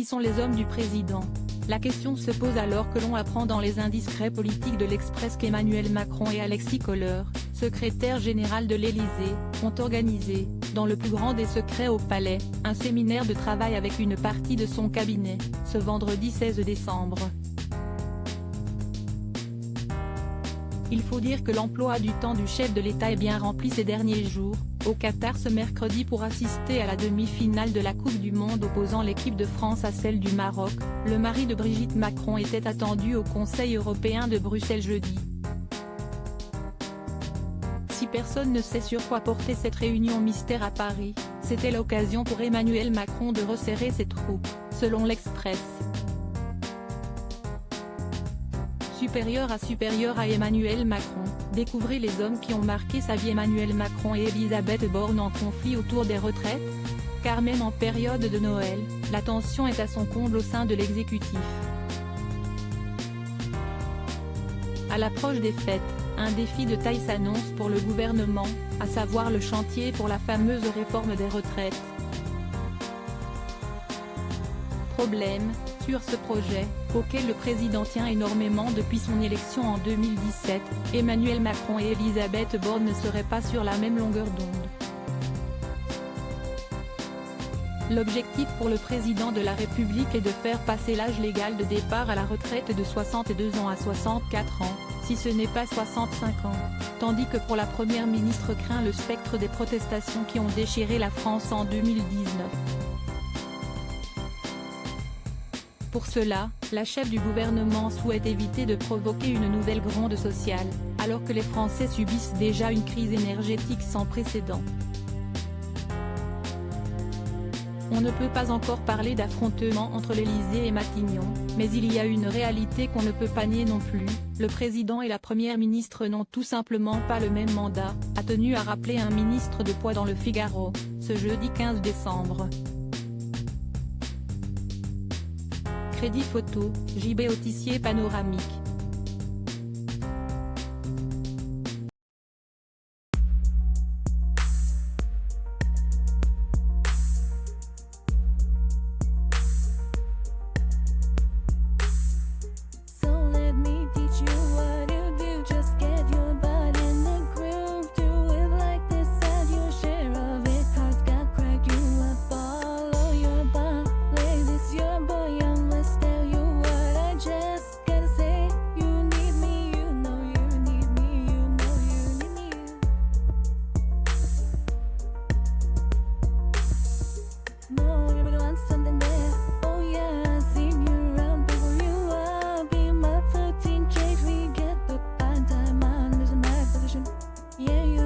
Qui sont les hommes du président? La question se pose alors que l'on apprend dans les indiscrets politiques de l'Express qu'Emmanuel Macron et Alexis Kohler, secrétaire général de l'Élysée, ont organisé, dans le plus grand des secrets au Palais, un séminaire de travail avec une partie de son cabinet, ce vendredi 16 décembre. Il faut dire que l'emploi du temps du chef de l'État est bien rempli ces derniers jours, au Qatar ce mercredi pour assister à la demi-finale de la Coupe du Monde opposant l'équipe de France à celle du Maroc. Le mari de Brigitte Macron était attendu au Conseil européen de Bruxelles jeudi. Si personne ne sait sur quoi porter cette réunion mystère à Paris, c'était l'occasion pour Emmanuel Macron de resserrer ses troupes, selon l'Express. Supérieur à Emmanuel Macron, découvrez les hommes qui ont marqué sa vie. Emmanuel Macron et Elisabeth Borne en conflit autour des retraites? Car même en période de Noël, la tension est à son comble au sein de l'exécutif. À l'approche des fêtes, un défi de taille s'annonce pour le gouvernement, à savoir le chantier pour la fameuse réforme des retraites. Problème, sur ce projet, auquel le président tient énormément depuis son élection en 2017, Emmanuel Macron et Elisabeth Borne ne seraient pas sur la même longueur d'onde. L'objectif pour le président de la République est de faire passer l'âge légal de départ à la retraite de 62 ans à 64 ans, si ce n'est pas 65 ans, tandis que pour la première ministre craint le spectre des protestations qui ont déchiré la France en 2019. Pour cela, la chef du gouvernement souhaite éviter de provoquer une nouvelle gronde sociale, alors que les Français subissent déjà une crise énergétique sans précédent. On ne peut pas encore parler d'affrontement entre l'Élysée et Matignon, mais il y a une réalité qu'on ne peut pas nier non plus, le président et la première ministre n'ont tout simplement pas le même mandat, a tenu à rappeler un ministre de poids dans le Figaro, ce jeudi 15 décembre. Crédit photo, JB Autissier panoramique. Yeah,